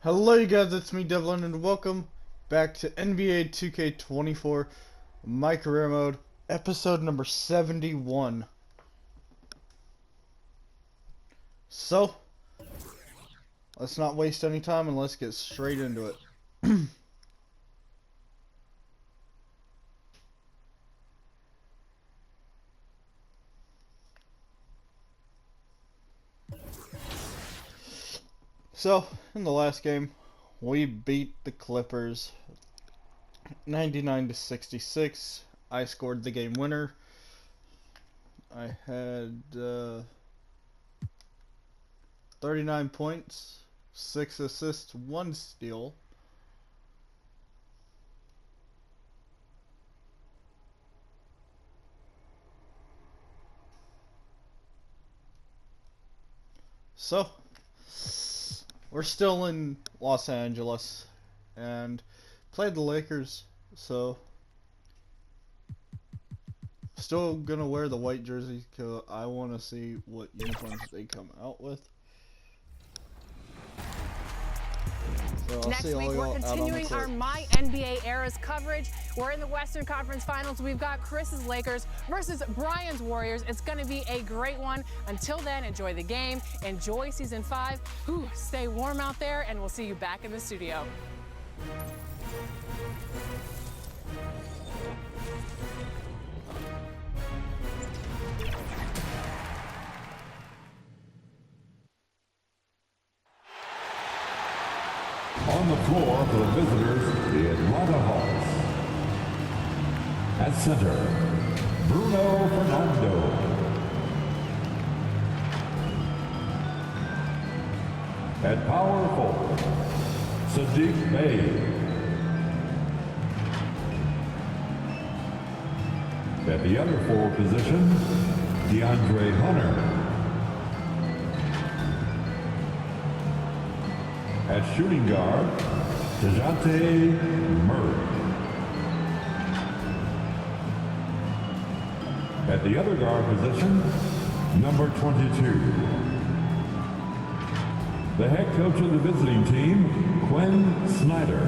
Hello you guys, it's me Devlin and welcome back to NBA 2K24 My Career Mode, episode number 71. So, let's not waste any time and let's get straight into it. So, in the last game, we beat the Clippers 99-66. I scored the game winner. I had 39 points, 6 assists, 1 steal. So, we're still in Los Angeles and played the Lakers, so still gonna wear the white jersey because I want to see what uniforms they come out with. So Next week, we're continuing our My NBA Eras coverage. We're in the Western Conference Finals. We've got Chris's Lakers versus Brian's Warriors. It's going to be a great one. Until then, enjoy the game. Enjoy Season 5. Stay warm out there, and we'll see you back in the studio. On the floor for the visitors, the Atlanta Hawks. At center, Bruno Fernando. At power forward, Sadiq Bey. At the other forward position, DeAndre Hunter. At shooting guard, DeJounte Murray. At the other guard position, number 22. The head coach of the visiting team, Quinn Snyder.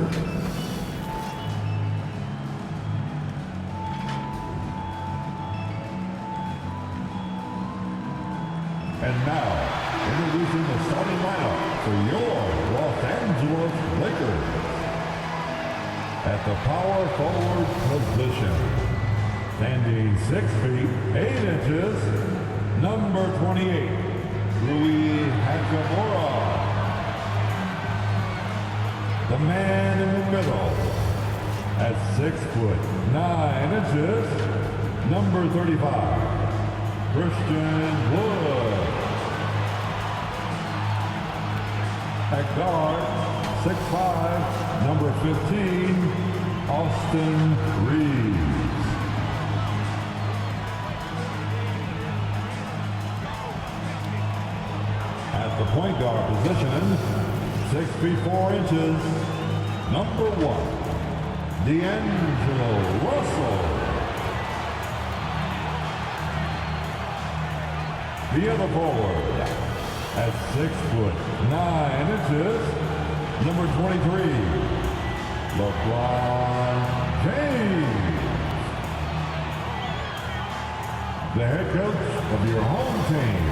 And now, introducing the starting lineup for your Los Angeles Lakers. At the power forward position, standing 6 feet 8 inches, number 28, Rui Hachimura. The man in the middle, at 6 foot 9 inches, number 35, Christian Wood. At guard, 6'5", number 15, Austin Reeves. At the point guard position, 6 feet 4 inches, number 1, D'Angelo Russell. The other forward, at 6 foot 9 inches, number 23, LeBron James. The head coach of your home team.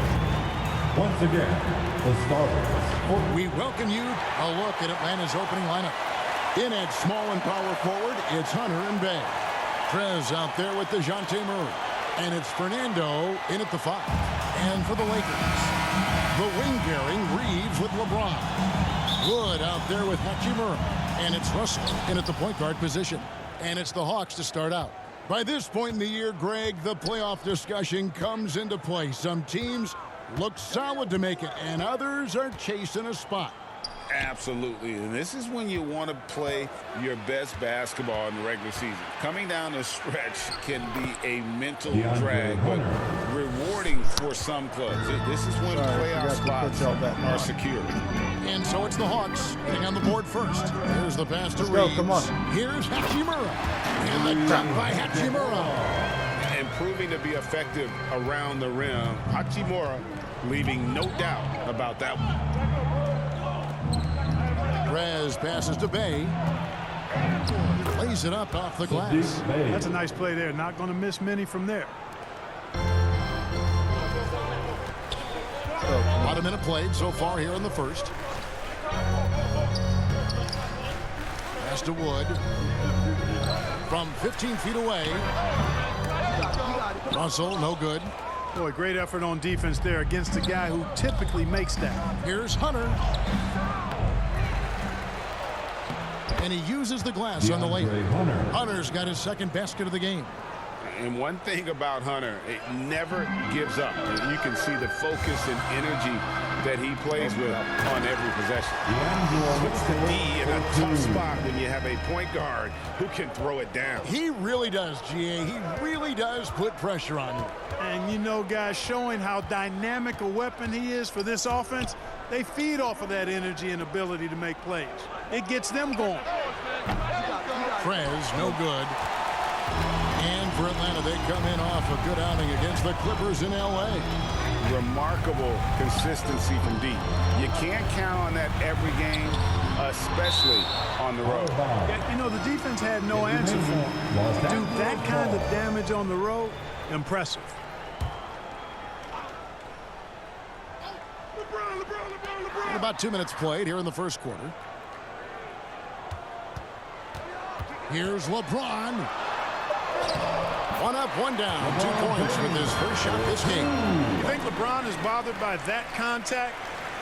Once again, the starters. We welcome you a look at Atlanta's opening lineup. In at small and power forward, it's Hunter and Bey. Trez out there with DeJounte Murray. And it's Fernando in at the 5. And for the Lakers, the wing-carrying Reeves with LeBron. Wood out there with Hachimura. And it's Russell in at the point guard position. And it's the Hawks to start out. By this point in the year, Greg, the playoff discussion comes into play. Some teams look solid to make it, and others are chasing a spot. Absolutely, and this is when you want to play your best basketball in the regular season. Coming down the stretch can be a mental drag, but rewarding for some clubs. This is when playoff spots are secure. And so it's the Hawks getting on the board first. Here's the pass to Let's Reeves. go, come on. Here's Hachimura. And the dunk by Hachimura. And proving to be effective around the rim, Hachimura leaving no doubt about that one. passes to Bay. Lays it up off the glass. That's a nice play there. Not going to miss many from there. About a minute played so far here in the first. Pass to Wood. From 15 feet away. Russell, no good. Boy, great effort on defense there against a guy who typically makes that. Here's Hunter. And he uses the glass on the lane. Hunter's got his second basket of the game. And one thing about Hunter, it never gives up. You can see the focus and energy that he plays with on every possession. Puts the D in a tough spot when you have a point guard who can throw it down. He really does, GA. He really does put pressure on you. And you know, guys, showing how dynamic a weapon he is for this offense, they feed off of that energy and ability to make plays. It gets them going. Prez, no good. And for Atlanta, they come in off a good outing against the Clippers in L.A. Remarkable consistency from D. You can't count on that every game, especially on the road. Yeah, you know, the defense had no answer for him. Do that kind of damage on the road, impressive. About 2 minutes played here in the first quarter. Here's LeBron. One up, one down. 2 points with his first shot this game. You think LeBron is bothered by that contact?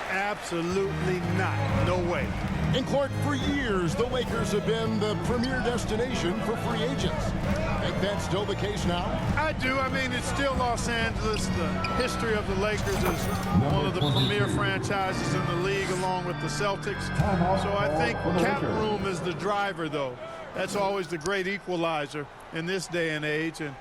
Absolutely not. No way. In court for years, the Lakers have been the premier destination for free agents. Think that's still the case now? I do. I mean, it's still Los Angeles. The history of the Lakers is one of the premier franchises in the league, along with the Celtics. So I think cap room is the driver, though. That's always the great equalizer in this day and age, and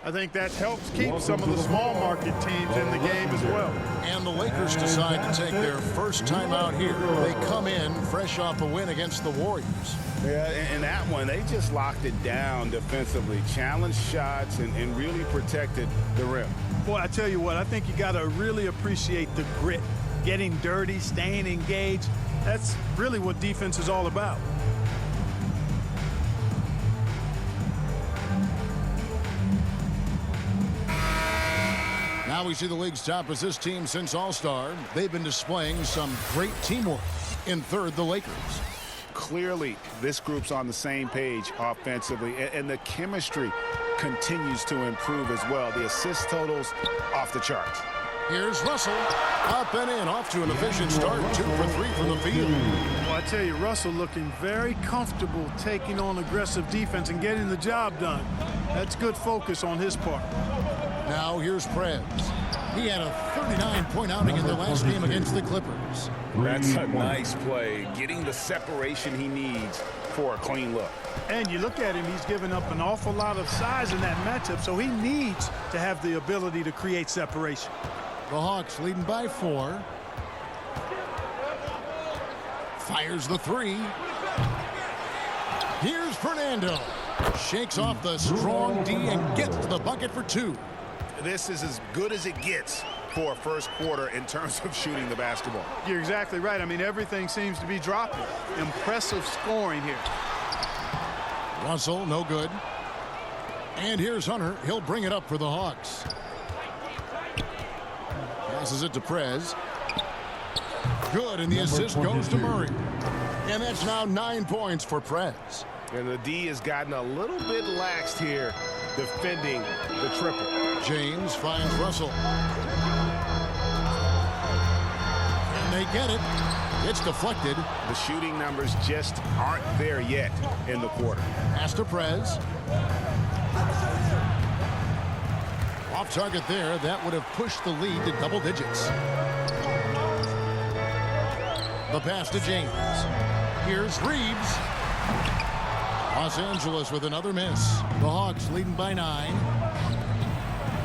I think that helps keep some of the small market teams in the game as well. And the Lakers decide to take their first time out here. They come in fresh off a win against the Warriors. Yeah, and that one, they just locked it down defensively, challenged shots, and really protected the rim. Boy, I tell you what, I think you got to really appreciate the grit, getting dirty, staying engaged. That's really what defense is all about. Now we see the league's top assist team since All-Star. They've been displaying some great teamwork. In third, the Lakers. Clearly, this group's on the same page offensively, and the chemistry continues to improve as well. The assist totals off the charts. Here's Russell. Up and in, off to an efficient start. 2 for 3 from the field. Well, I tell you, Russell looking very comfortable taking on aggressive defense and getting the job done. That's good focus on his part. Now here's Prez. He had a 39-point outing in their last game against the Clippers. That's a nice play, getting the separation he needs for a clean look. And you look at him, he's given up an awful lot of size in that matchup, so he needs to have the ability to create separation. The Hawks leading by 4. Fires the 3. Here's Fernando. Shakes off the strong D and gets to the bucket for 2. This is as good as it gets for a first quarter in terms of shooting the basketball. You're exactly right. I mean, everything seems to be dropping. Impressive scoring here. Russell, no good. And here's Hunter. He'll bring it up for the Hawks. Passes it to Prez. Good, and the assist goes to Murray. And that's now 9 points for Prez. And the D has gotten a little bit laxed here defending the triple. James finds Russell. And they get it. It's deflected. The shooting numbers just aren't there yet in the quarter. Pass to Prez. Off target there. That would have pushed the lead to double digits. The pass to James. Here's Reeves. Los Angeles with another miss. The Hawks leading by 9.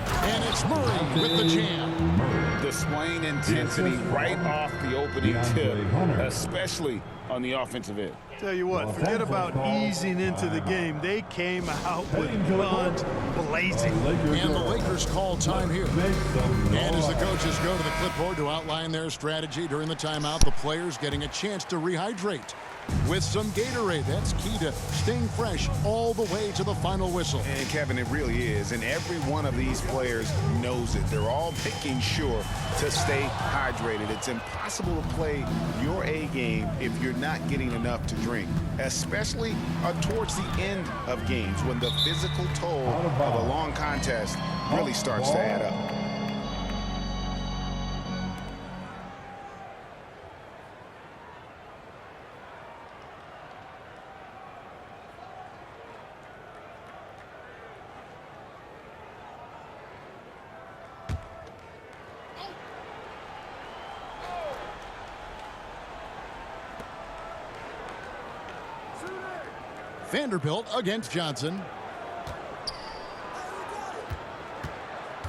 And it's Murray with the jam. Displaying intensity right off the opening tip, especially on the offensive end. Tell you what, forget about easing into the game. They came out with guns blazing. And the Lakers call time here. And as the coaches go to the clipboard to outline their strategy during the timeout, the players getting a chance to rehydrate with some Gatorade. That's key to staying fresh all the way to the final whistle. And Kevin, it really is. And every one of these players knows it. They're all making sure to stay hydrated. It's impossible to play your A game if you're not getting enough to drink, especially towards the end of games when the physical toll of a long contest really starts to add up. Vanderbilt against Johnson.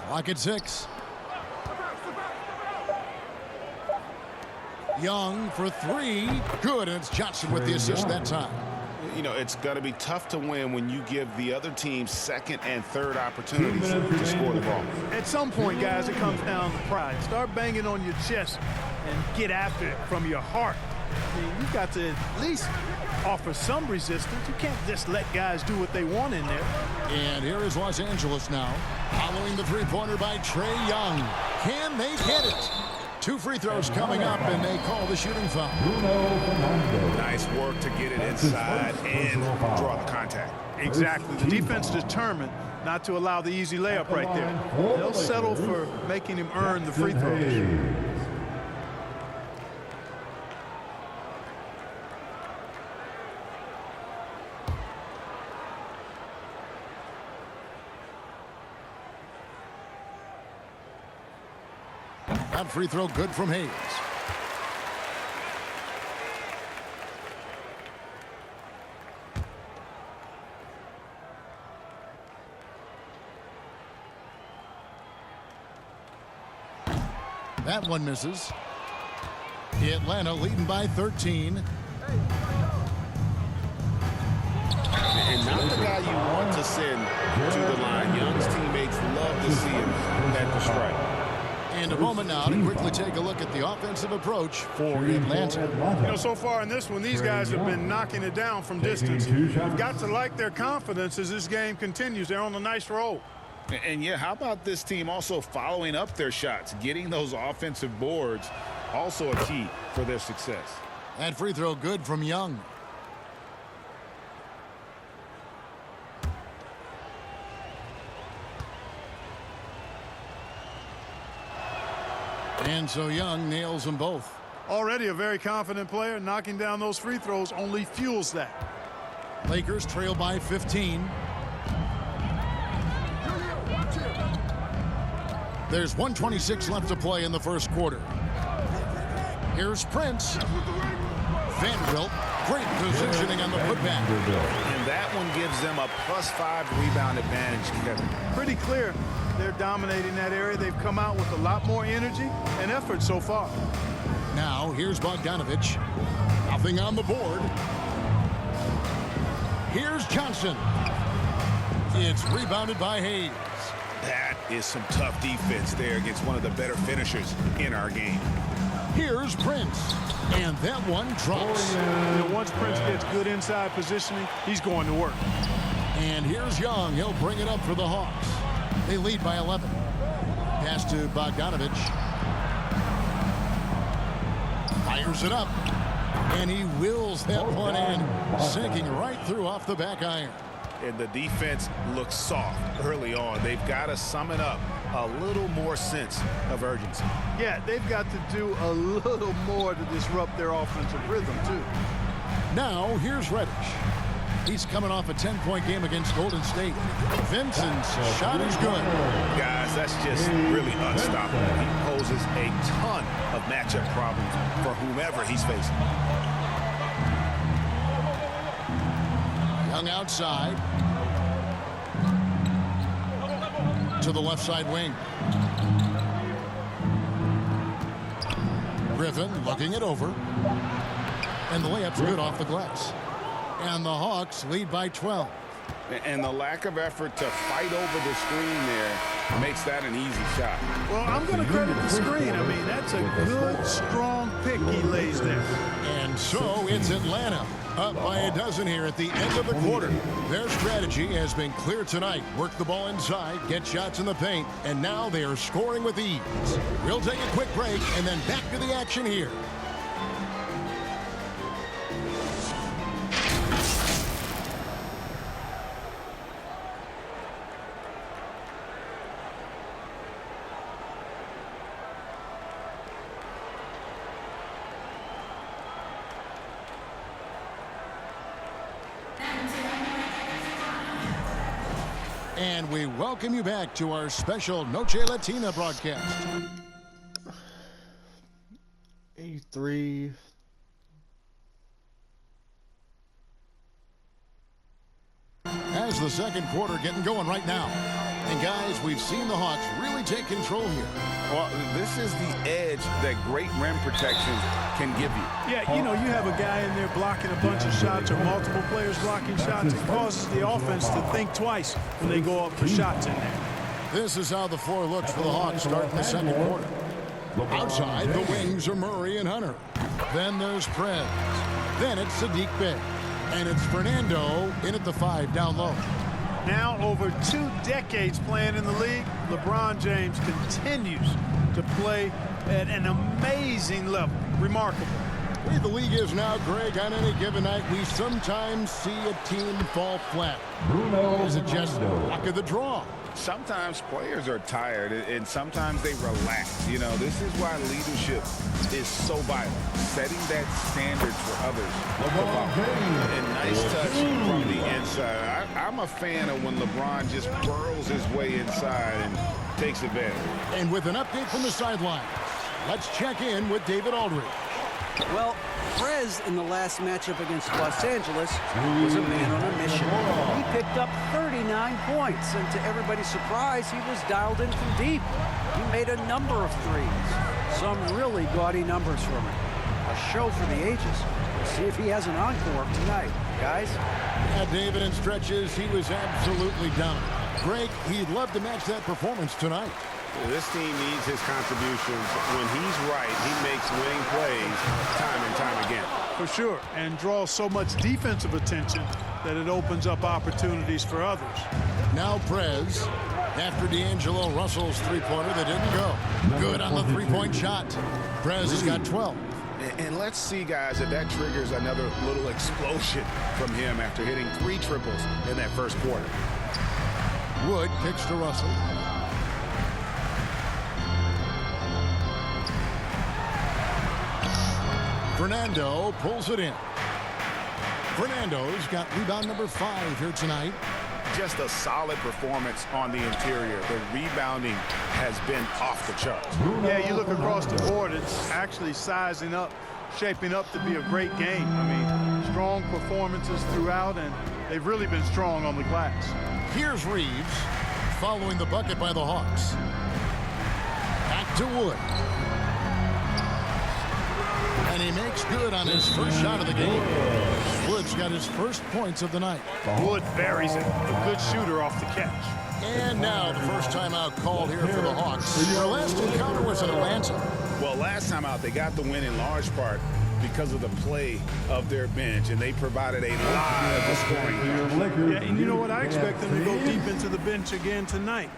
Clock at 6. Young for 3. Good, and it's Johnson with the assist that time. You know, it's going to be tough to win when you give the other team second and third opportunities to score the ball. At some point, guys, it comes down to pride. Start banging on your chest and get after it from your heart. I mean, you've got to at least offer some resistance. You can't just let guys do what they want in there. And here is Los Angeles now, following the three-pointer by Trae Young. Can they get it? 2 free throws coming up, and they call the shooting foul. Nice work to get it inside and draw the contact. Exactly. The defense determined not to allow the easy layup right there. They'll settle for making him earn the free throws. That free throw good from Hayes. That one misses. Atlanta leading by 13. And not the guy you want to send to the line. Young's teammates love to see him at the strike. And a moment now to quickly take a look at the offensive approach for Atlanta. You know, so far in this one, these guys have been knocking it down from distance. You've got to like their confidence as this game continues. They're on a nice roll. And yeah, how about this team also following up their shots, getting those offensive boards, also a key for their success. That free throw good from Young. And so Young nails them both. Already a very confident player. Knocking down those free throws only fuels that. Lakers trail by 15. There's 1:26 left to play in the first quarter. Here's Prince. Vanderbilt, great positioning on the putback. And that one gives them a +5 rebound advantage, Kevin. Pretty clear they're dominating that area. They've come out with a lot more energy and effort so far. Now here's Bogdanovich. Nothing on the board. Here's Johnson. It's rebounded by Hayes. That is some tough defense there against one of the better finishers in our game. Here's Prince. And that one drops. You know, once Prince gets good inside positioning, he's going to work. And here's Young. He'll bring it up for the Hawks. They lead by 11. Pass to Bogdanovich. Fires it up. And he wills that one in, sinking right through off the back iron. And the defense looks soft early on. They've got to summon up a little more sense of urgency. Yeah, they've got to do a little more to disrupt their offensive rhythm, too. Now, here's Reddish. He's coming off a 10-point game against Golden State. Vincent's shot is good. Guys, that's just really unstoppable. He poses a ton of matchup problems for whomever he's facing. Young outside. To the left side wing. Griffin looking it over. And the layup's good off the glass. And the Hawks lead by 12. And the lack of effort to fight over the screen there makes that an easy shot. Well, I'm going to credit the screen. I mean, that's a good, strong pick he lays there. And And so it's Atlanta up by a dozen here at the end of the quarter. Their strategy has been clear tonight. Work the ball inside, get shots in the paint, and now they are scoring with ease. We'll take a quick break and then back to the action here. And we welcome you back to our special Noche Latina broadcast. 83. As the second quarter getting going right now. And guys, we've seen the Hawks really take control here. Well, this is the edge that great rim protection can give you. Yeah, you know, you have a guy in there blocking a bunch of shots or multiple players blocking shots. It causes the offense to think twice when they go up for shots in there. This is how the floor looks for the Hawks starting the second quarter. Outside, the wings are Murray and Hunter. Then there's Prez. Then it's Saddiq Bey. And it's Fernando in at the 5 down low. Now, over 2 decades playing in the league, LeBron James continues to play at an amazing level. Remarkable. The way the league is now, Greg, on any given night, we sometimes see a team fall flat. Is it just luck of the draw? Sometimes players are tired, and sometimes they relax. You know, this is why leadership is so vital. Setting that standard for others. And nice touch from the inside. I'm a fan of when LeBron just burrows his way inside and takes advantage. And with an update from the sideline, let's check in with David Aldridge. Well, Prez in the last matchup against Los Angeles was a man on a mission. He picked up 39 points, and to everybody's surprise, he was dialed in from deep. He made a number of threes. Some really gaudy numbers from him. A show for the ages. We'll see if he has an encore tonight, guys. Yeah, David, in stretches, he was absolutely dominant. Greg, he'd love to match that performance tonight. This team needs his contributions. When he's right, he makes winning plays time and time again. For sure, and draws so much defensive attention that it opens up opportunities for others. Now Prez, after D'Angelo Russell's three-pointer that didn't go. Good on the three-point shot. Prez has got 12. And let's see, guys, if that triggers another little explosion from him after hitting 3 triples in that first quarter. Wood kicks to Russell. Fernando pulls it in. Fernando's got rebound number 5 here tonight. Just a solid performance on the interior. The rebounding has been off the charts. Yeah, you look across the board, it's actually sizing up, shaping up to be a great game. I mean, strong performances throughout, and they've really been strong on the glass. Here's Reeves following the bucket by the Hawks. Back to Wood. And he makes good on his first shot of the game. Wood's got his first points of the night. Wood buries it. A good shooter off the catch. And now the first timeout called here for the Hawks. Their last encounter was in Atlanta. Well, last time out, they got the win in large part because of the play of their bench, and they provided a lot of the scoring. Yeah, and you know what? I expect them to go deep into the bench again tonight.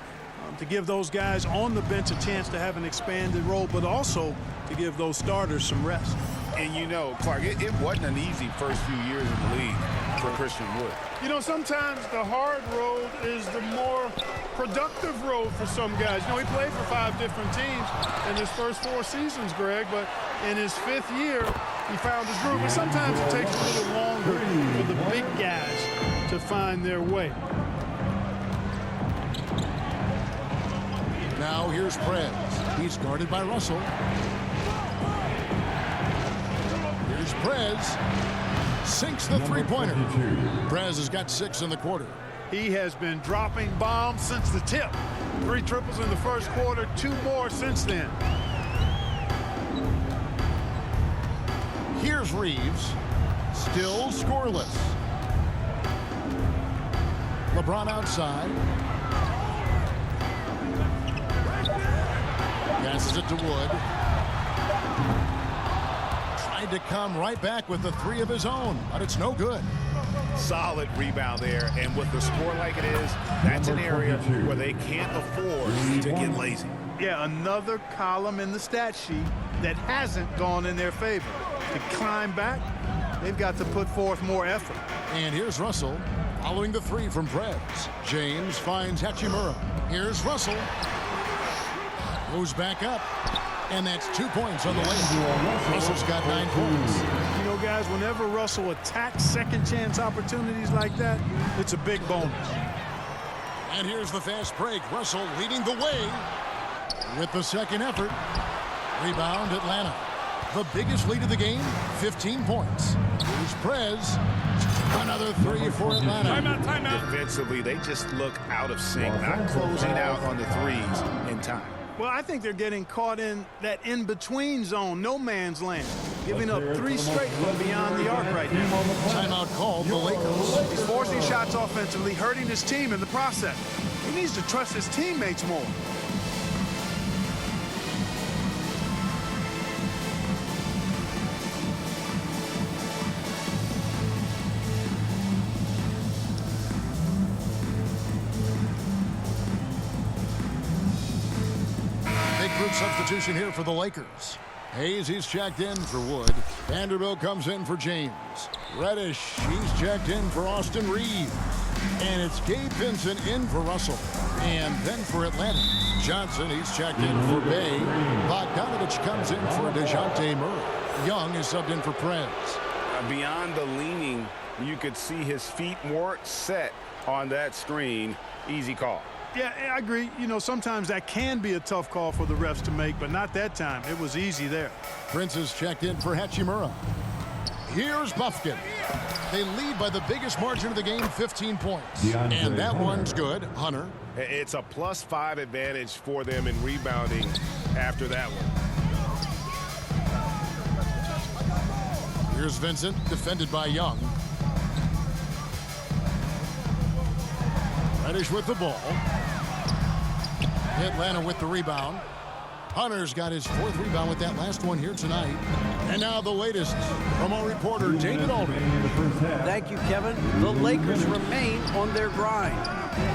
To give those guys on the bench a chance to have an expanded role, but also to give those starters some rest. And you know, Clark, it wasn't an easy first few years in the league for Christian Wood. You know, sometimes the hard road is the more productive road for some guys. You know, he played for 5 different teams in his first 4 seasons, Greg, but in his 5th year, he found his groove. And sometimes it takes a little longer for the big guys to find their way. Now here's Prez. He's guarded by Russell. Here's Prez. Sinks the three-pointer. Prez has got 6 in the quarter. He has been dropping bombs since the tip. 3 triples in the first quarter, 2 more since then. Here's Reeves. Still scoreless. LeBron outside. Passes it to Wood. Tried to come right back with the 3 of his own, but it's no good. Solid rebound there, and with the score like it is, that's an area where they can't afford to get lazy. Yeah, another column in the stat sheet that hasn't gone in their favor. To climb back, they've got to put forth more effort. And here's Russell following the 3 from Prez. James finds Hachimura. Here's Russell. Goes back up. And that's 2 points on the layup. Russell's got 9 points. You know, guys, whenever Russell attacks second chance opportunities like that, it's a big bonus. And here's the fast break. Russell leading the way with the second effort. Rebound Atlanta. The biggest lead of the game, 15 points. Here's Prez. Another 3 for Atlanta. Timeout. Defensively, they just look out of sync, not closing out on the threes in time. Well, I think they're getting caught in that in-between zone, no man's land. Giving up 3 straight from beyond the arc right now. Timeout called the Lakers. He's forcing shots offensively, hurting his team in the process. He needs to trust his teammates more. Group substitution here for the Lakers. Hayes, he's checked in for Wood. Vanderbilt comes in for James. Reddish, he's checked in for Austin Reeves. And it's Gabe Vincent in for Russell. And then for Atlanta, Johnson, he's checked in for Bay. Bogdanovich comes in for DeJounte Murray. Young is subbed in for Prez. Beyond the leaning, you could see his feet weren't set on that screen. Easy call. Yeah, I agree. You know, sometimes that can be a tough call for the refs to make, but not that time. It was easy there. Prince is checked in for Hachimura. Here's Bufkin. They lead by the biggest margin of the game, 15 points. And that one's good. Hunter. It's a +5 advantage for them in rebounding after that one. Here's Vincent, defended by Young. Reddish with the ball. Atlanta with the rebound. Hunter's got his 4th rebound with that last one here tonight. And now the latest from our reporter, David Aldridge. Thank you, Kevin. The Lakers remain on their grind.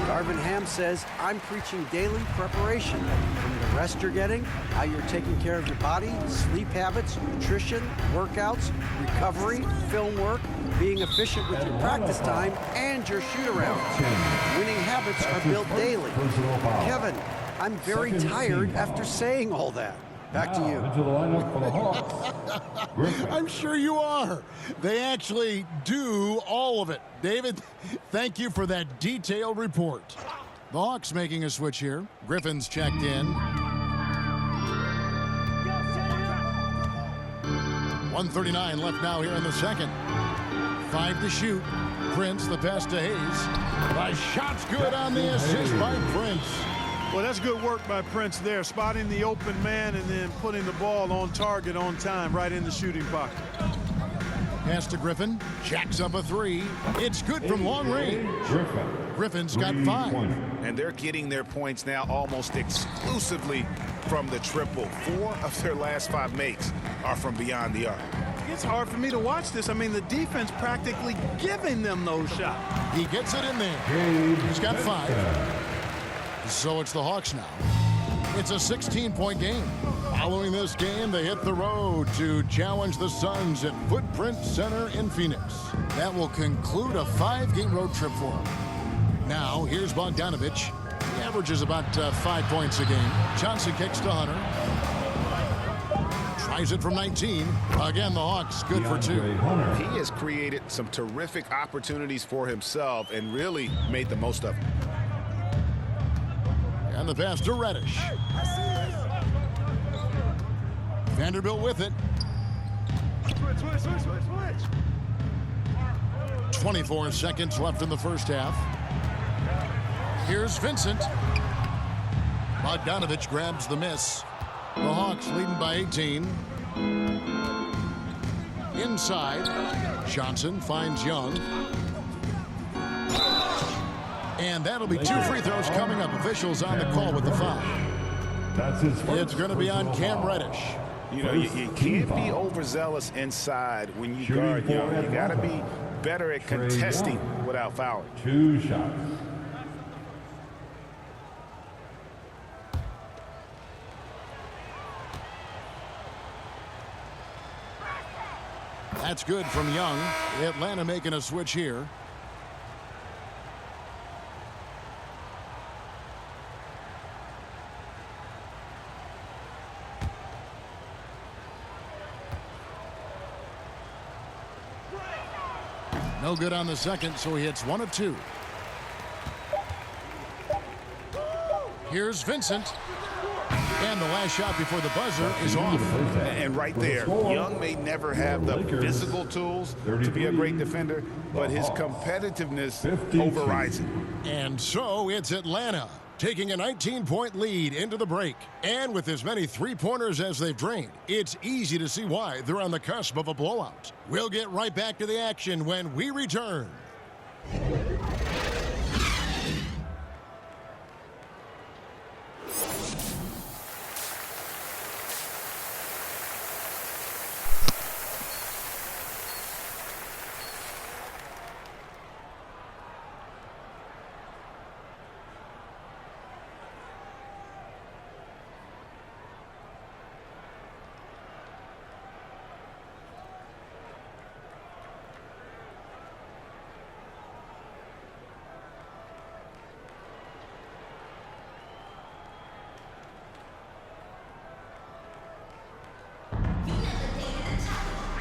Darvin Ham says, I'm preaching daily preparation. From the rest you're getting, how you're taking care of your body, sleep habits, nutrition, workouts, recovery, film work, being efficient with your practice time, and your shoot-arounds. Winning habits are built daily. Kevin, I'm very tired after saying all that. Back to you. I'm sure you are. They actually do all of it. David, thank you for that detailed report. The Hawks making a switch here. Griffin's checked in. 1:39 left now here in the second. 5 to shoot. Prince, the pass to Hayes. The shot's good on the assist by Prince. Well, that's good work by Prince there, spotting the open man and then putting the ball on target on time right in the shooting pocket. Pass to Griffin. Jacks up a 3. It's good from long range. Griffin's got 5. And they're getting their points now almost exclusively from the triple. 4 of their last 5 makes are from beyond the arc. It's hard for me to watch this. I mean, the defense practically giving them those shots. He gets it in there. He's got 5. So it's the Hawks now. It's a 16-point game. Following this game, they hit the road to challenge the Suns at Footprint Center in Phoenix. That will conclude a 5-game road trip for them. Now, here's Bogdanovich. He averages about 5 points a game. Johnson kicks to Hunter. Tries it from 19. Again, the Hawks good for 2. He has created some terrific opportunities for himself and really made the most of it. And the pass to Reddish. Vanderbilt with it. 24 seconds left in the first half. Here's Vincent. Bogdanovich grabs the miss. The Hawks leading by 18. Inside. Johnson finds Young. And that'll be 2 free throws coming up. Officials on the call with the foul. It's going to be on Cam Reddish. You know, you can't be overzealous inside when you guard Young. You got to be better at contesting without fouling. 2 shots. That's good from Young. Atlanta making a switch here. No good on the second, so he hits 1 of 2. Here's Vincent. And the last shot before the buzzer is off. And right there, Young may never have the physical tools to be a great defender, but his competitiveness overrides it. And so it's Atlanta taking a 19-point lead into the break. And with as many three-pointers as they've drained, it's easy to see why they're on the cusp of a blowout. We'll get right back to the action when we return.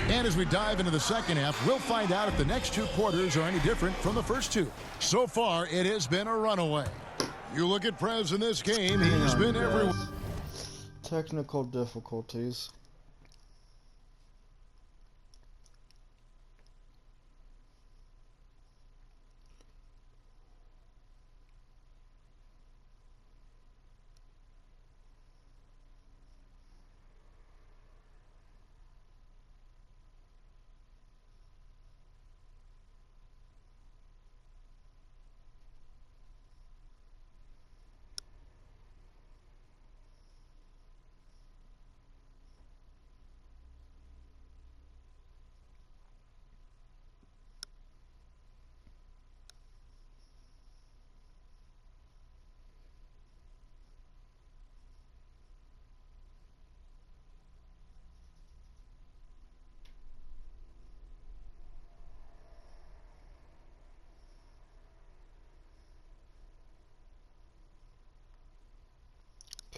And as we dive into the second half, we'll find out if the next 2 quarters are any different from the first 2. So far, it has been a runaway. You look at Prez in this game, he's been everywhere. Technical difficulties.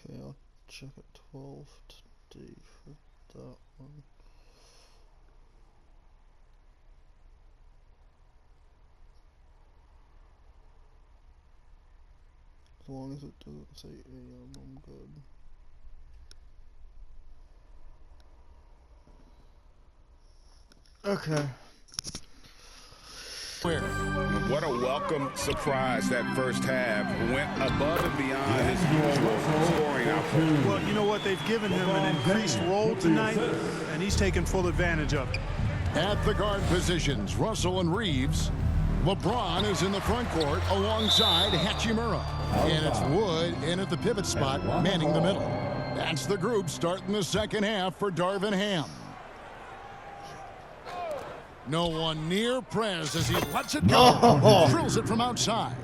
Okay, I'll check at 12 today for that one. As long as it doesn't say AM, I'm good. Okay. What a welcome surprise that first half. Went above and beyond his usual scoring output. Well, you know what? They've given him an increased role tonight, and he's taken full advantage of it. At the guard positions, Russell and Reeves. LeBron is in the front court alongside Hachimura. And it's Wood in at the pivot spot, manning the middle. That's the group starting the second half for Darvin Ham. No one near Prez as he lets it go. Drills it from outside.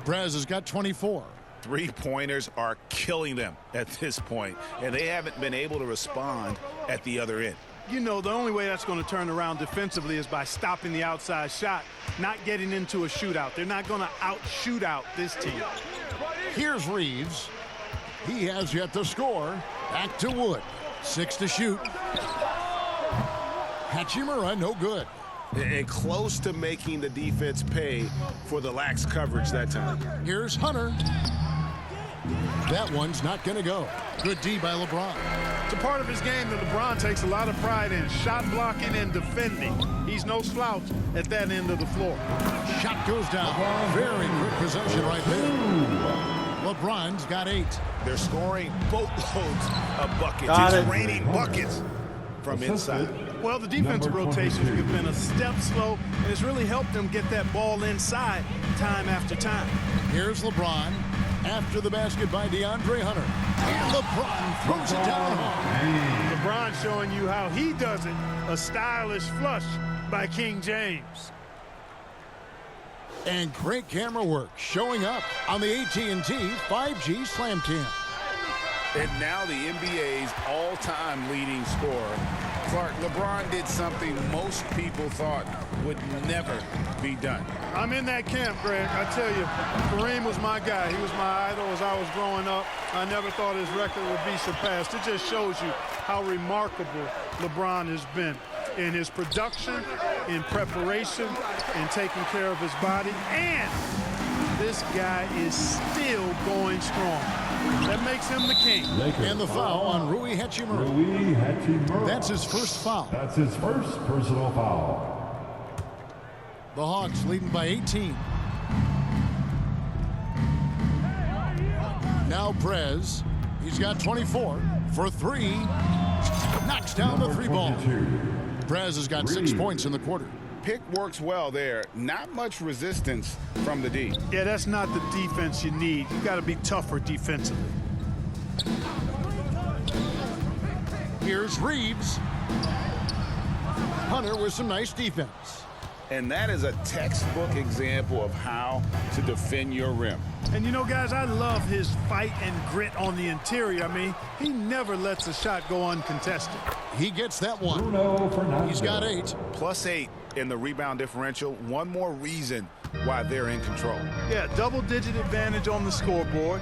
Prez has got 24. Three-pointers are killing them at this point, and they haven't been able to respond at the other end. You know, the only way that's going to turn around defensively is by stopping the outside shot, not getting into a shootout. They're not going to out-shoot out this team. Here's Reeves. He has yet to score. Back to Wood. 6 to shoot. Hachimura, no good. And close to making the defense pay for the lax coverage that time. Here's Hunter. That one's not going to go. Good D by LeBron. It's a part of his game that LeBron takes a lot of pride in, shot blocking and defending. He's no slouch at that end of the floor. Shot goes down. Very quick possession right there. LeBron's got 8. They're scoring boatloads of buckets. It's raining buckets from inside. Well, the defensive rotations have been a step slow, and it's really helped them get that ball inside time after time. Here's LeBron. After the basket by DeAndre Hunter. And LeBron throws it down home. LeBron showing you how he does it. A stylish flush by King James. And great camera work showing up on the AT&T 5G Slam Cam. And now the NBA's all-time leading scorer. Clark, LeBron did something most people thought would never be done. I'm in that camp, Greg. I tell you, Kareem was my guy. He was my idol as I was growing up. I never thought his record would be surpassed. It just shows you how remarkable LeBron has been in his production, in preparation, in taking care of his body. And this guy is still going strong. That makes him the king. And the foul on Rui Hachimura. Rui Hachimura. That's his first foul. That's his first personal foul. The Hawks leading by 18. Now Prez. He's got 24 for three. Knocks down the three ball. Prez has got 6 points in the quarter. Pick works well there. Not much resistance from the D. Yeah, that's not the defense you need. You got to be tougher defensively. Here's Reeves. Hunter with some nice defense. And that is a textbook example of how to defend your rim. And you know, guys, I love his fight and grit on the interior. I mean, he never lets a shot go uncontested. He gets that one. Bruno Fernando. He's got 8. +8 in the rebound differential. One more reason why they're in control. Yeah, double-digit advantage on the scoreboard.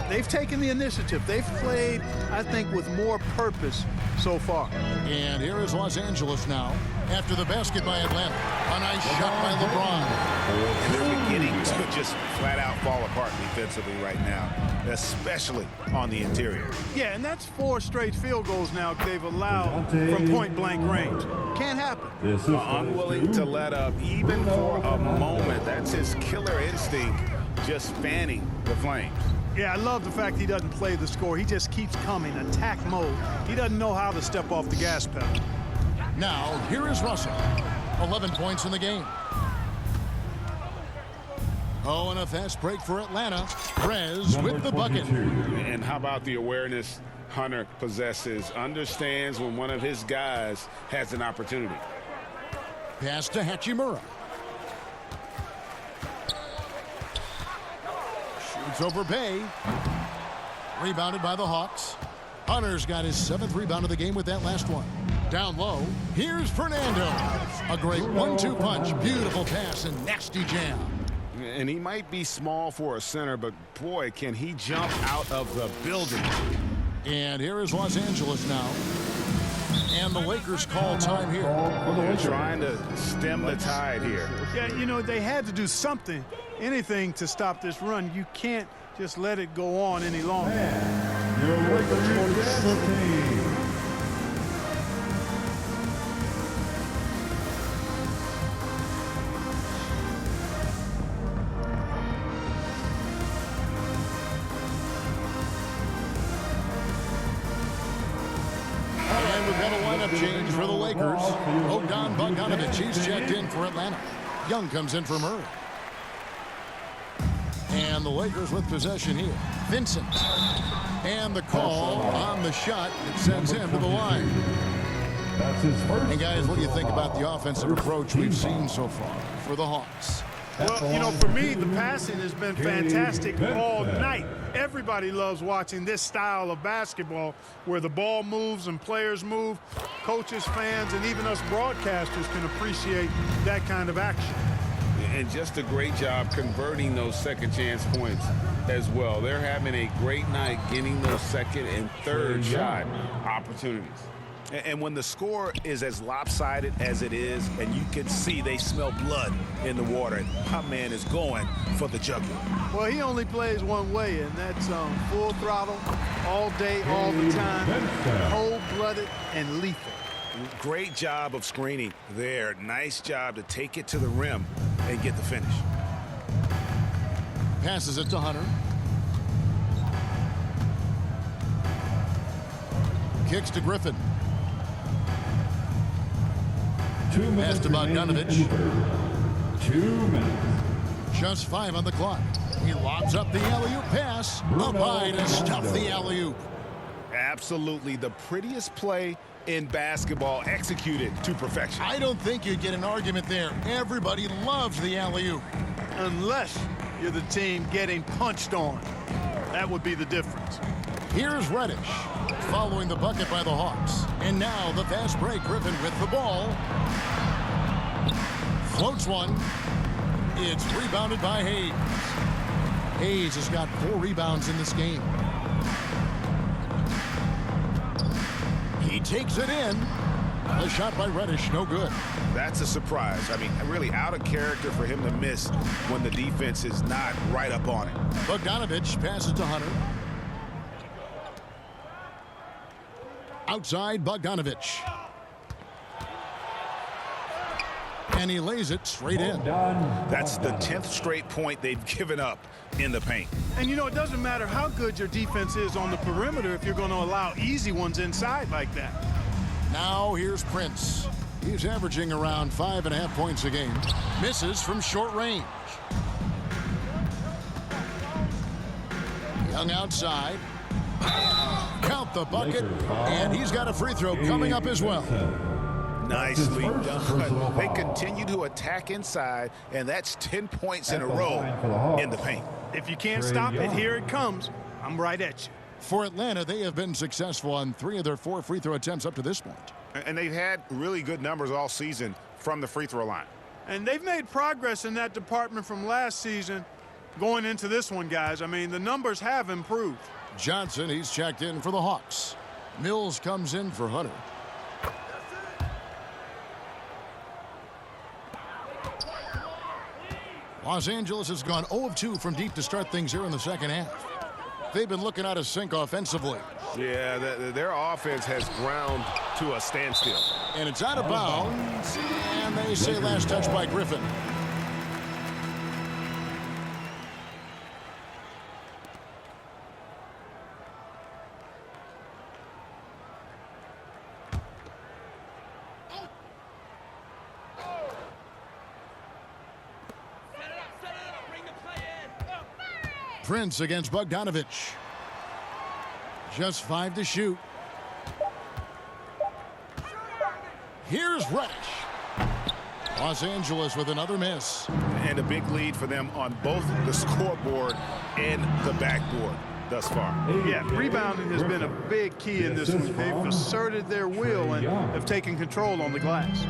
They've taken the initiative. They've played, I think, with more purpose so far. And here is Los Angeles now after the basket by Atlanta. A nice shot by LeBron. And they're beginning to just flat out fall apart defensively right now, especially on the interior. Yeah, and that's 4 straight field goals now they've allowed from point-blank range. Can't happen. Unwilling to let up even for a moment. That's his killer instinct, just fanning the flames. Yeah, I love the fact he doesn't play the score. He just keeps coming, attack mode. He doesn't know how to step off the gas pedal. Now, here is Russell. 11 points in the game. Oh, and a fast break for Atlanta. Prez with the bucket. And how about the awareness Hunter possesses? Understands when one of his guys has an opportunity. Pass to Hachimura. Shoots over Bay. Rebounded by the Hawks. Hunter's got his 7th rebound of the game with that last one. Down low, here's Fernando. A great 1-2 punch. Beautiful pass and nasty jam. And he might be small for a center, but boy, can he jump out of the building. And here is Los Angeles now. And the Lakers call time here. They're trying to stem the tide here. Yeah, you know, they had to do something, anything to stop this run. You can't just let it go on any longer. Change for the Lakers. Bogdan Bogdanovic, he's checked in for Atlanta. Young comes in for Murray. And the Lakers with possession here. Vincent. And the call on the shot that sends him to the line. And guys, what do you think about the offensive approach we've seen so far for the Hawks? Well, you know, for me, the passing has been fantastic all night. Everybody loves watching this style of basketball where the ball moves and players move. Coaches, fans, and even us broadcasters can appreciate that kind of action. And just a great job converting those second chance points as well. They're having a great night getting those second and third shot opportunities. And when the score is as lopsided as it is, and you can see they smell blood in the water, my man is going for the jugular. Well, he only plays one way, and that's full throttle, all day, all the time, cold-blooded and lethal. Great job of screening there. Nice job to take it to the rim and get the finish. Passes it to Hunter. Kicks to Griffin. Pass to Bogdanovic. 2 minutes. Just 5 on the clock. He lobs up the alley-oop pass. Up high to stuff the alley-oop. Absolutely the prettiest play in basketball, executed to perfection. I don't think you'd get an argument there. Everybody loves the alley-oop. Unless you're the team getting punched on. That would be the difference. Here's Reddish following the bucket by the Hawks. And now the fast break. Griffin with the ball. Floats one. It's rebounded by Hayes. Hayes has got 4 rebounds in this game. He takes it in. A shot by Reddish, no good. That's a surprise. I mean, really out of character for him to miss when the defense is not right up on it. Bogdanovich passes to Hunter. Outside, Bogdanovich. And he lays it straight in. That's the 10th straight point they've given up in the paint. And you know, it doesn't matter how good your defense is on the perimeter if you're going to allow easy ones inside like that. Now here's Prince. He's averaging around 5.5 points a game. Misses from short range. Young outside. Count the bucket. And he's got a free throw coming up as well. Nicely done. They continue to attack inside, and that's 10 points in a row in the paint. If you can't stop it, here it comes. I'm right at you. For Atlanta, they have been successful on 3 of their 4 free throw attempts up to this point. And they've had really good numbers all season from the free throw line. And they've made progress in that department from last season going into this one, guys. I mean, the numbers have improved. Johnson, he's checked in for the Hawks. Mills comes in for Hunter. Los Angeles has gone 0 of 2 from deep to start things here in the second half. They've been looking out of sync offensively. Yeah, their offense has ground to a standstill. And it's out of bounds. And they say last touch by Griffin. Prince against Bogdanovich. Just 5 to shoot. Here's Reddish. Los Angeles with another miss. And a big lead for them on both the scoreboard and the backboard thus far. Yeah, rebounding has been a big key in this one. They've asserted their will and have taken control on the glass.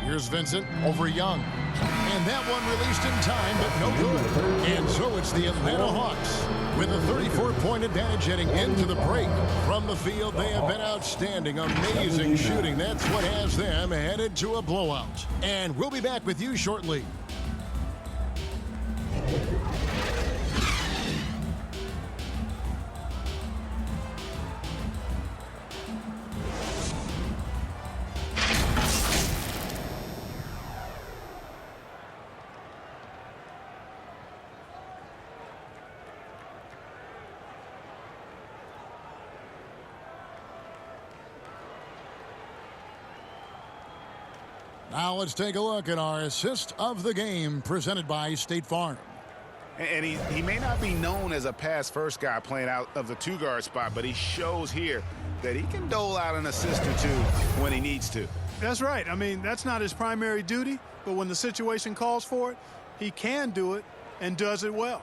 Here's Vincent over Young. And that one released in time, but no good. And so it's the Atlanta Hawks with a 34-point advantage heading into the break. From the field, they have been outstanding. Amazing shooting. That's what has them headed to a blowout. And we'll be back with you shortly. Now let's take a look at our assist of the game presented by State Farm. And he may not be known as a pass-first guy playing out of the 2-guard spot, but he shows here that he can dole out an assist or 2 when he needs to. That's right. I mean, that's not his primary duty, but when the situation calls for it, he can do it and does it well.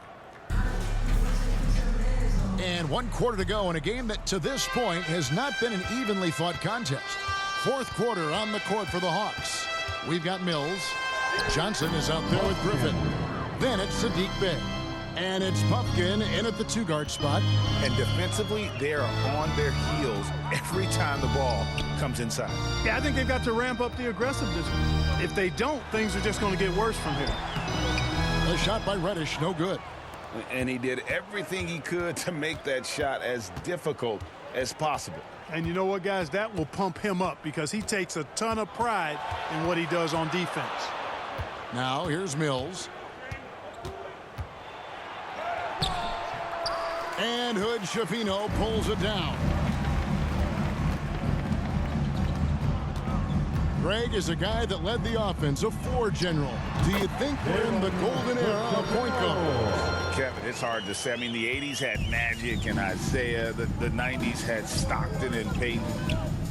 And 1 quarter to go in a game that to this point has not been an evenly fought contest. 4th quarter on the court for the Hawks. We've got Mills. Johnson is out there with Griffin. Then it's Sadiq Bey. And it's Pumpkin in at the 2-guard spot. And defensively, they are on their heels every time the ball comes inside. Yeah, I think they've got to ramp up the aggressiveness. If they don't, things are just going to get worse from here. A shot by Reddish, no good. And he did everything he could to make that shot as difficult as possible. And you know what, guys? That will pump him up because he takes a ton of pride in what he does on defense. Now here's Mills. And Greg is a guy that led the offense, a floor general. Do you think we're in the golden era of point guards? Kevin, it's hard to say. I mean, the 80s had Magic and Isaiah. The 90s had Stockton and Peyton.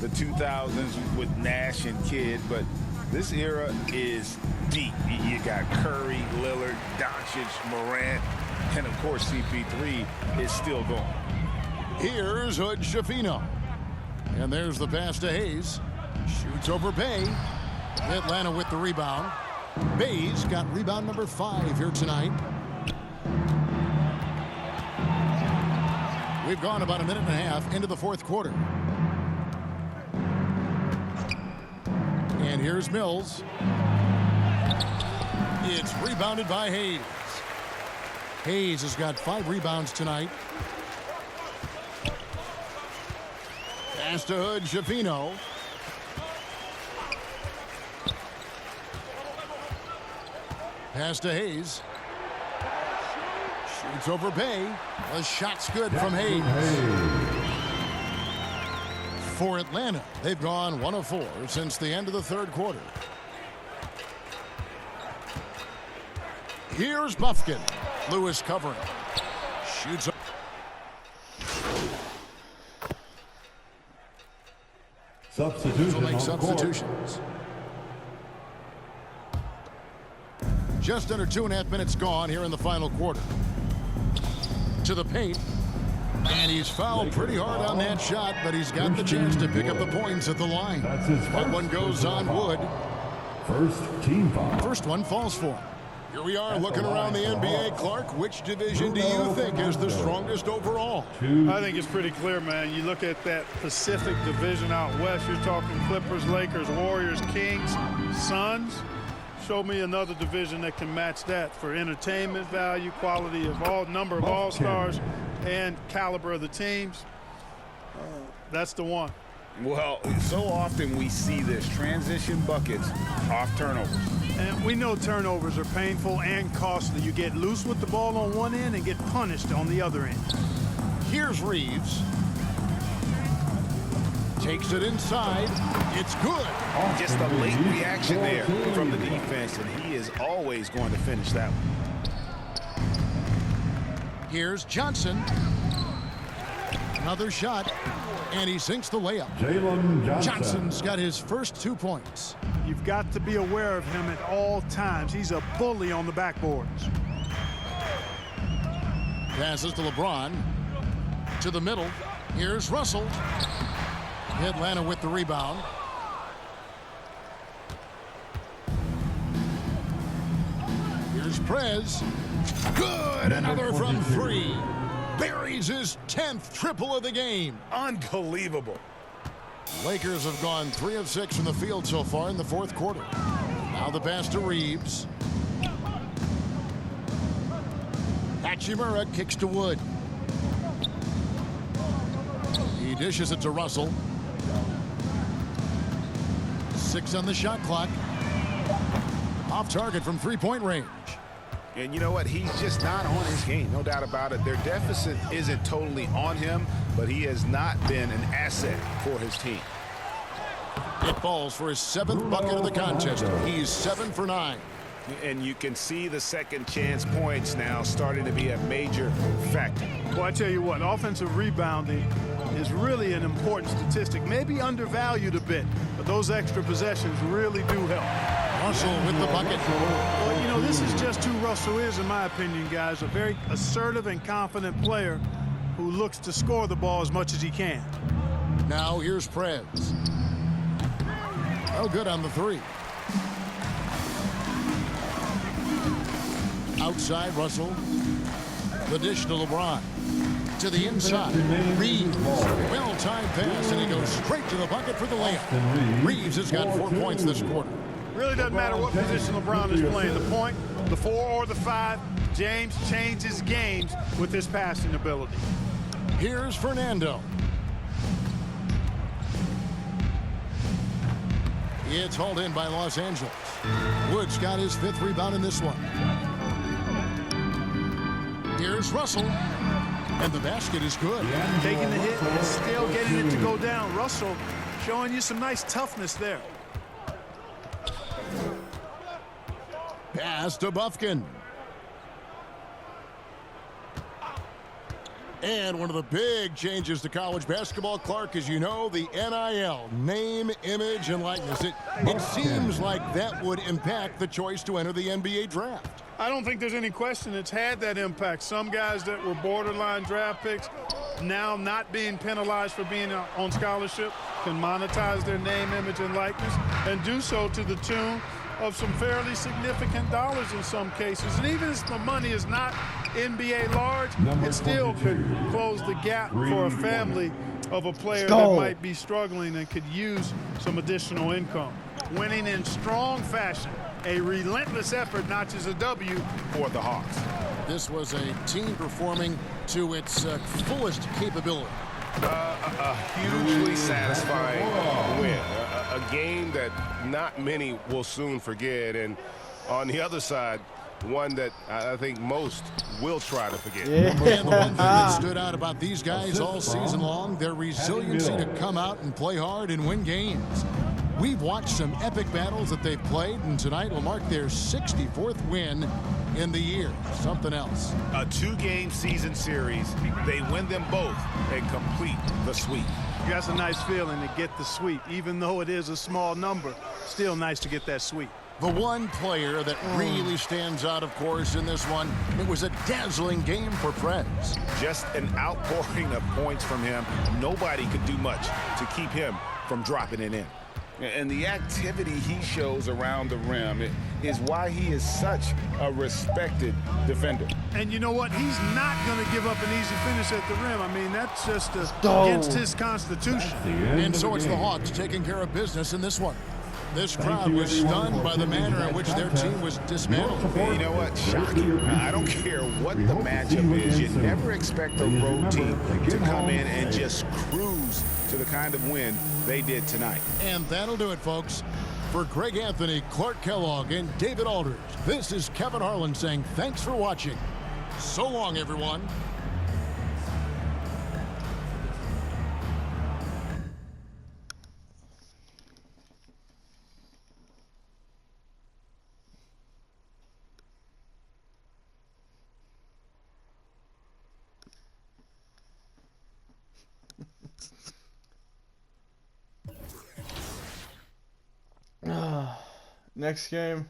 The 2000s with Nash and Kidd. But this era is deep. You got Curry, Lillard, Doncic, Morant, and, of course, CP3 is still going. Here's Hood Schifino. And there's the pass to Hayes. Shoots over Bay. Atlanta with the rebound. Bay's got rebound number 5 here tonight. We've gone about a minute and a half into the fourth quarter. And here's Mills. It's rebounded by Hayes. Hayes has got 5 rebounds tonight. Pass to Hood Schifino. Pass to Hayes. Shoots over Bay. The shot's good from Hayes. For Atlanta, they've gone 1 of 4 since the end of the third quarter. Here's Bufkin. Lewis covering. Shoots. Substitution. Make substitutions. Just under 2.5 minutes gone here in the final quarter. To the paint. And he's fouled pretty hard on that shot, but he's got the chance to pick up the points at the line. That one goes on Wood. First team foul. First one falls for him. Here we are looking around the NBA. Clark, which division do you think is the strongest overall? I think it's pretty clear, man. You look at that Pacific Division out west, you're talking Clippers, Lakers, Warriors, Kings, Suns. Show me another division that can match that for entertainment value, quality of number of all-stars, and caliber of the teams. That's the one. Well, so often we see this transition buckets off turnovers. And we know turnovers are painful and costly. You get loose with the ball on one end and get punished on the other end. Here's Reeves. Takes it inside. It's good. Just a late reaction there from the defense, and he is always going to finish that one. Here's Johnson. Another shot, and he sinks the layup. Jalen Johnson. Johnson's got his first 2 points. You've got to be aware of him at all times. He's a bully on the backboards. Passes to LeBron. To the middle. Here's Russell. Atlanta with the rebound. Here's Prez. Good. Another from 3. Buries his 10th triple of the game. Unbelievable. Lakers have gone 3 of 6 from the field so far in the fourth quarter. Now the pass to Reeves. Hachimura kicks to Wood. He dishes it to Russell. 6 on the shot clock. Off target from 3-point range. And you know what? He's just not on his game. No doubt about it. Their deficit isn't totally on him, but he has not been an asset for his team. It falls for his 7th bucket of the contest. He's 7 for 9. And you can see the second chance points now starting to be a major factor. Well, I tell you what, offensive rebounding is really an important statistic. Maybe undervalued a bit, but those extra possessions really do help. Russell with the bucket. Well, you know, this is just who Russell is, in my opinion, guys. A very assertive and confident player who looks to score the ball as much as he can. Now here's Prez. Oh, good on the 3. Outside Russell. The dish to LeBron. To the inside. Reeves. Well-timed pass, and he goes straight to the bucket for the layup. Reeves has got 4 points this quarter. Really doesn't matter what position LeBron is playing. The point, the 4 or the 5. James changes games with his passing ability. Here's Fernando. It's hauled in by Los Angeles. Wood's got his 5th rebound in this one. Here's Russell. And the basket is good. Taking the hit and still getting it to go down. Russell showing you some nice toughness there. Pass to Bufkin. And one of the big changes to college basketball, Clark, as you know, the NIL, name, image, and likeness. It seems like that would impact the choice to enter the NBA draft. I don't think there's any question it's had that impact. Some guys that were borderline draft picks now not being penalized for being on scholarship can monetize their name, image, and likeness and do so to the tune of some fairly significant dollars in some cases. And even if the money is not NBA large, it still could close the gap for a family of a player that might be struggling and could use some additional income. Winning in strong fashion, a relentless effort notches a W for the Hawks. This was a team performing to its fullest capability. A hugely satisfying win. A game that not many will soon forget. And on the other side, one that I think most will try to forget. And the one thing that stood out about these guys all season long, their resiliency to come out and play hard and win games. We've watched some epic battles that they've played, and tonight will mark their 64th win in the year. Something else. A 2-game season series. They win them both and complete the sweep. That's a nice feeling to get the sweep. Even though it is a small number, still nice to get that sweep. The one player that really stands out, of course, in this one, it was a dazzling game for Prez. Just an outpouring of points from him. Nobody could do much to keep him from dropping it in. And the activity he shows around the rim is why he is such a respected defender. And you know what? He's not going to give up an easy finish at the rim. I mean, that's just against his constitution. And so it's the Hawks taking care of business in this one. This crowd was stunned by the manner in which their team was dismantled. You know what? Shocking. I don't care what the matchup is. You never expect a road team to come in and just cruise to the kind of win they did tonight. And that'll do it, folks. For Greg Anthony, Clark Kellogg, and David Aldridge, this is Kevin Harlan saying thanks for watching. So long, everyone. Next game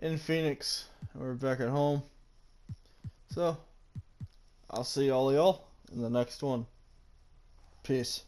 in Phoenix. We're back at home. So, I'll see all y'all in the next one. Peace.